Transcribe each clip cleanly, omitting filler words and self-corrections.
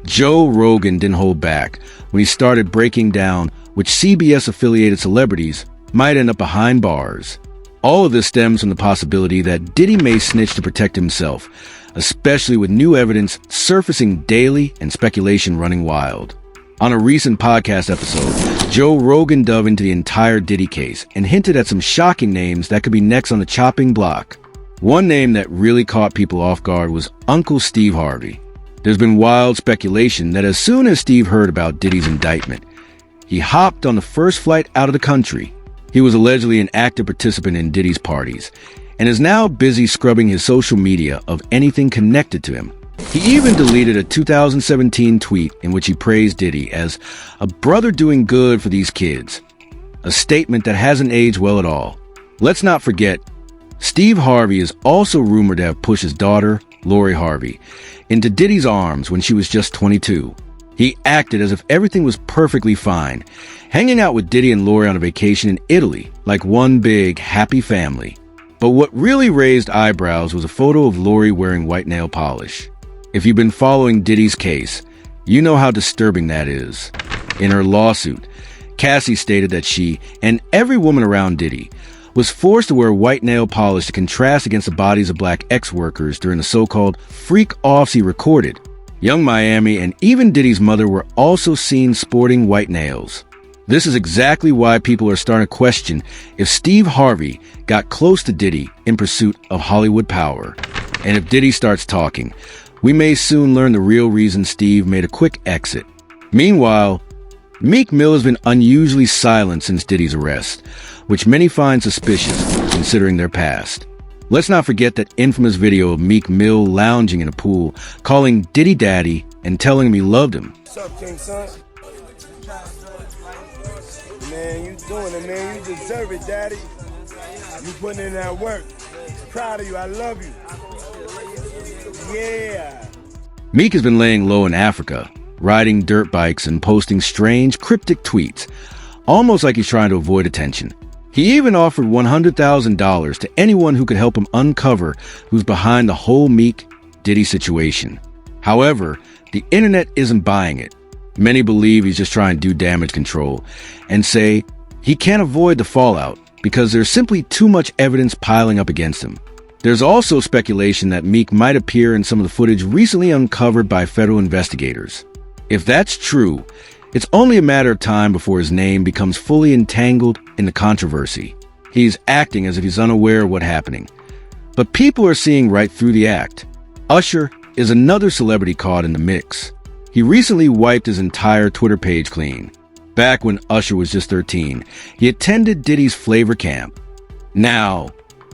Joe Rogan didn't hold back when he started breaking down which CBS-affiliated celebrities might end up behind bars. All of this stems from the possibility that Diddy may snitch to protect himself, especially with new evidence surfacing daily and speculation running wild. On a recent podcast episode, Joe Rogan dove into the entire Diddy case and hinted at some shocking names that could be next on the chopping block. One name that really caught people off guard was Uncle Steve Harvey. There's been wild speculation that as soon as Steve heard about Diddy's indictment, he hopped on the first flight out of the country. He was allegedly an active participant in Diddy's parties and is now busy scrubbing his social media of anything connected to him. He even deleted a 2017 tweet in which he praised Diddy as a brother doing good for these kids, a statement that hasn't aged well at all. Let's not forget, Steve Harvey is also rumored to have pushed his daughter, Lori Harvey, into Diddy's arms when she was just 22. He acted as if everything was perfectly fine, hanging out with Diddy and Lori on a vacation in Italy like one big, happy family. But what really raised eyebrows was a photo of Lori wearing white nail polish. If you've been following Diddy's case, you know how disturbing that is. In her lawsuit, Cassie stated that she, and every woman around Diddy, was forced to wear white nail polish to contrast against the bodies of black ex-workers during the so-called freak-offs he recorded. Young Miami and even Diddy's mother were also seen sporting white nails. This is exactly why people are starting to question if Steve Harvey got close to Diddy in pursuit of Hollywood power. And if Diddy starts talking, we may soon learn the real reason Steve made a quick exit. Meanwhile, Meek Mill has been unusually silent since Diddy's arrest, which many find suspicious considering their past. Let's not forget that infamous video of Meek Mill lounging in a pool, calling Diddy daddy and telling him he loved him. What's up, King Son? Man, you doing it, man. You deserve it, daddy. You putting in that work. Proud of you. I love you. Yeah. Meek has been laying low in Africa, riding dirt bikes and posting strange, cryptic tweets, almost like he's trying to avoid attention. He even offered $100,000 to anyone who could help him uncover who's behind the whole Meek-Diddy situation. However, the internet isn't buying it. Many believe he's just trying to do damage control and say he can't avoid the fallout because there's simply too much evidence piling up against him. There's also speculation that Meek might appear in some of the footage recently uncovered by federal investigators. If that's true, it's only a matter of time before his name becomes fully entangled in the controversy. He's acting as if he's unaware of what's happening. But people are seeing right through the act. Usher is another celebrity caught in the mix. He recently wiped his entire Twitter page clean. Back when Usher was just 13, he attended Diddy's Flavor Camp. Now,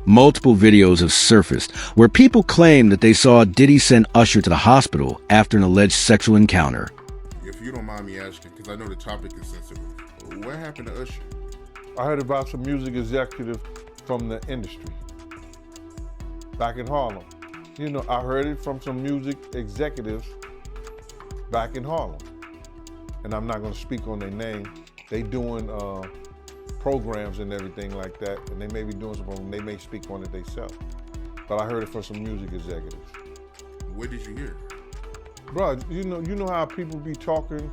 multiple videos have surfaced where people claim that they saw Diddy send Usher to the hospital after an alleged sexual encounter. If you don't mind me asking, because I know the topic is sensitive, what happened to Usher? I heard about some music executive from the industry back in Harlem. You know, I heard it from some music executives back in Harlem. And I'm not gonna speak on their name. They doing programs and everything like that, and they may be doing something, they may speak on it themselves. But I heard it from some music executives. Where did you hear? Bro, you know how people be talking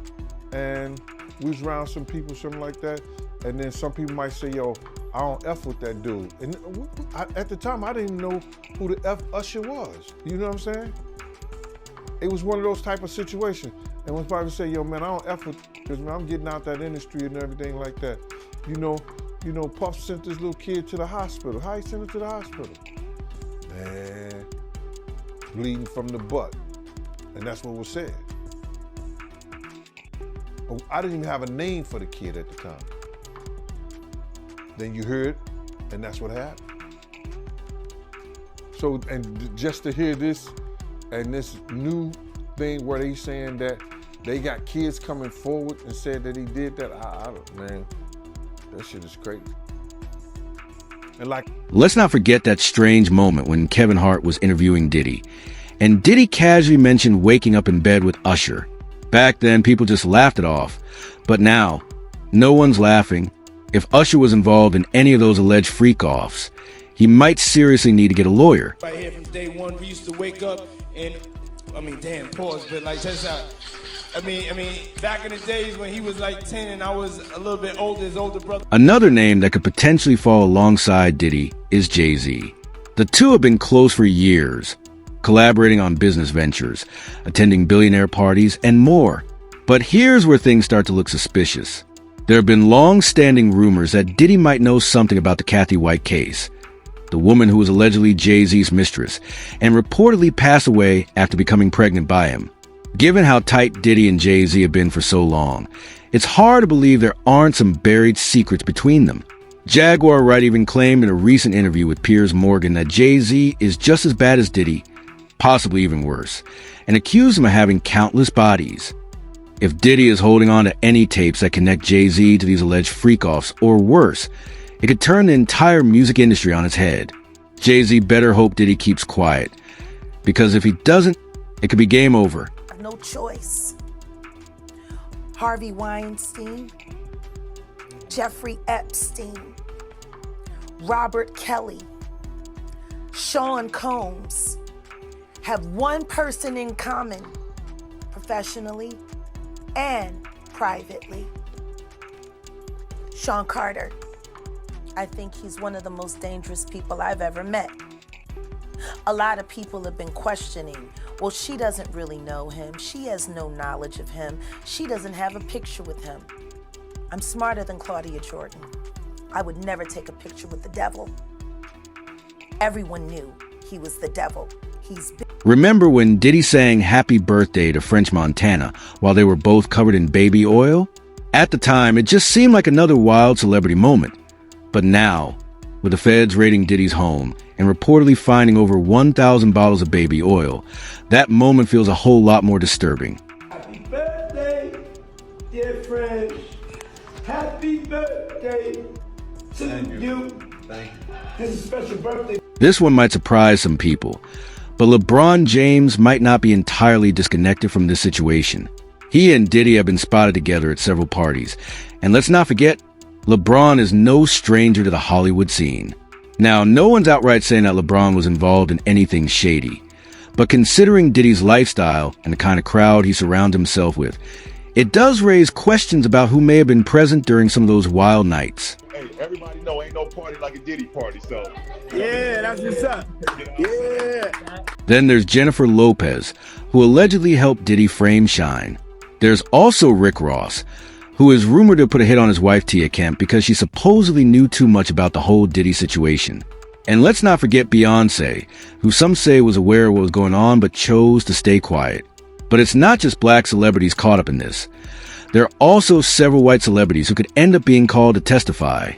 and we was around some people, something like that, and then some people might say, yo, I don't F with that dude. And at the time, I didn't know who the F Usher was. You know what I'm saying? It was one of those type of situations. And when somebody say, yo, man, I don't F with, because man, I'm getting out that industry and everything like that. You know, Puff sent this little kid to the hospital. How he sent him to the hospital? Man, bleeding from the butt. And that's what was said. I didn't even have a name for the kid at the time. Then you heard, and that's what happened. So, and just to hear this, and this new thing where they saying that they got kids coming forward and said that he did that, man, that shit is crazy. And let's not forget that strange moment when Kevin Hart was interviewing Diddy, and Diddy casually mentioned waking up in bed with Usher. Back then, people just laughed it off. But now, no one's laughing. If Usher was involved in any of those alleged freak-offs, he might seriously need to get a lawyer. Right here from day one, we used to wake up and, pause, but like, check this out. I mean, back in the days when he was like 10 and I was a little bit older, his older brother. Another name that could potentially fall alongside Diddy is Jay-Z. The two have been close for years, collaborating on business ventures, attending billionaire parties, and more. But here's where things start to look suspicious. There have been long-standing rumors that Diddy might know something about the Kathy White case, the woman who was allegedly Jay-Z's mistress, and reportedly passed away after becoming pregnant by him. Given how tight Diddy and Jay-Z have been for so long, it's hard to believe there aren't some buried secrets between them. Jaguar Wright even claimed in a recent interview with Piers Morgan that Jay-Z is just as bad as Diddy, possibly even worse, and accused him of having countless bodies. If Diddy is holding on to any tapes that connect Jay-Z to these alleged freak-offs, or worse, it could turn the entire music industry on its head. Jay-Z better hope Diddy keeps quiet, because if he doesn't, it could be game over. No choice. Harvey Weinstein, Jeffrey Epstein, Robert Kelly, Sean Combs have one person in common, professionally and privately. Sean Carter. I think he's one of the most dangerous people I've ever met. A lot of people have been questioning, well, she doesn't really know him. She has no knowledge of him. She doesn't have a picture with him. I'm smarter than Claudia Jordan. I would never take a picture with the devil. Everyone knew he was the devil. Remember when Diddy sang Happy Birthday to French Montana while they were both covered in baby oil? At the time, it just seemed like another wild celebrity moment. But now, with the feds raiding Diddy's home and reportedly finding over 1,000 bottles of baby oil, that moment feels a whole lot more disturbing. Happy birthday, dear French. Happy birthday to you. Thank you. This is a special birthday. This one might surprise some people, but LeBron James might not be entirely disconnected from this situation. He and Diddy have been spotted together at several parties, and let's not forget, LeBron is no stranger to the Hollywood scene. Now, no one's outright saying that LeBron was involved in anything shady, but considering Diddy's lifestyle and the kind of crowd he surrounds himself with, it does raise questions about who may have been present during some of those wild nights. Hey, everybody know ain't no party like a Diddy party, so. Yeah, that's what's up. Yeah. Then there's Jennifer Lopez, who allegedly helped Diddy frame Shine. There's also Rick Ross, who is rumored to put a hit on his wife Tia Kemp because she supposedly knew too much about the whole Diddy situation. And let's not forget Beyonce, who some say was aware of what was going on but chose to stay quiet. But it's not just black celebrities caught up in this. There are also several white celebrities who could end up being called to testify,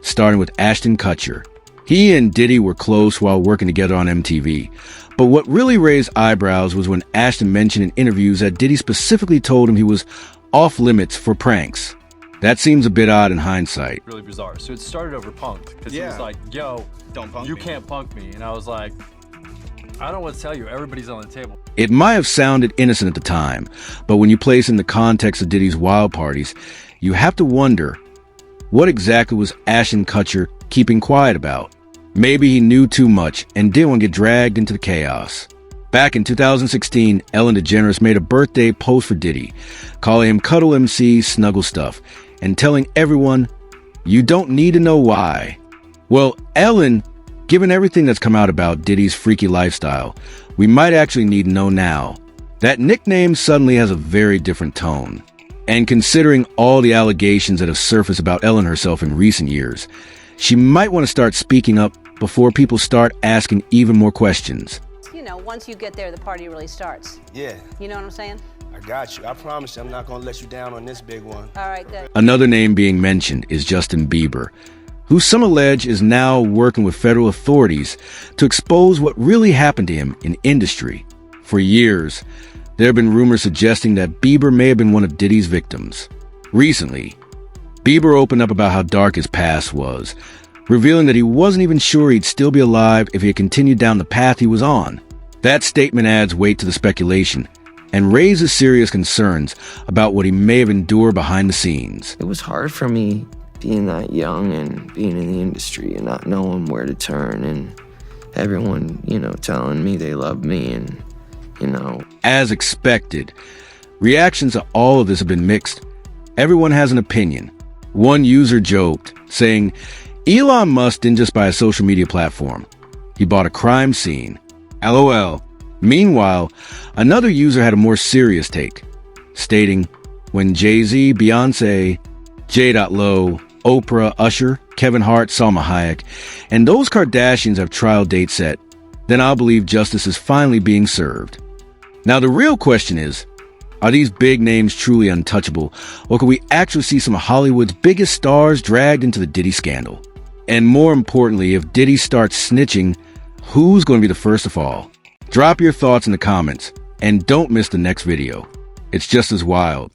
starting with Ashton Kutcher. He and Diddy were close while working together on MTV. But what really raised eyebrows was when Ashton mentioned in interviews that Diddy specifically told him he was off limits for pranks. That seems a bit odd in hindsight. Really bizarre. So it started over punked because he was like, yo, don't punk you me. can't punk me. And I was like, I don't know what to tell you. Everybody's on the table. It might have sounded innocent at the time, but when you place in the context of Diddy's wild parties, you have to wonder, what exactly was Ashton Kutcher keeping quiet about? Maybe he knew too much and didn't want to get dragged into the chaos. Back in 2016, Ellen DeGeneres made a birthday post for Diddy, calling him Cuddle MC Snuggle Stuff, and telling everyone, you don't need to know why. Well, Ellen, given everything that's come out about Diddy's freaky lifestyle, we might actually need to know now. That nickname suddenly has a very different tone. And considering all the allegations that have surfaced about Ellen herself in recent years, she might want to start speaking up before people start asking even more questions. You know, once you get there, the party really starts. Yeah. You know what I'm saying? I got you. I promise you I'm not going to let you down on this big one. All right, good. Another name being mentioned is Justin Bieber, who some allege is now working with federal authorities to expose what really happened to him in industry. For years, there have been rumors suggesting that Bieber may have been one of Diddy's victims. Recently, Bieber opened up about how dark his past was, revealing that he wasn't even sure he'd still be alive if he had continued down the path he was on. That statement adds weight to the speculation and raises serious concerns about what he may have endured behind the scenes. It was hard for me being that young and being in the industry and not knowing where to turn, and everyone, telling me they love me and. As expected, Reactions to all of this have been mixed. Everyone has an opinion. One user joked, saying, Elon Musk didn't just buy a social media platform. He bought a crime scene. LOL. Meanwhile, another user had a more serious take, stating, when Jay-Z, Beyonce, J.Lo, Oprah, Usher, Kevin Hart, Salma Hayek, and those Kardashians have trial dates set, then I'll believe justice is finally being served. Now the real question is, are these big names truly untouchable, or can we actually see some of Hollywood's biggest stars dragged into the Diddy scandal? And more importantly, if Diddy starts snitching, who's going to be the first to fall? Drop your thoughts in the comments, and don't miss the next video. It's just as wild.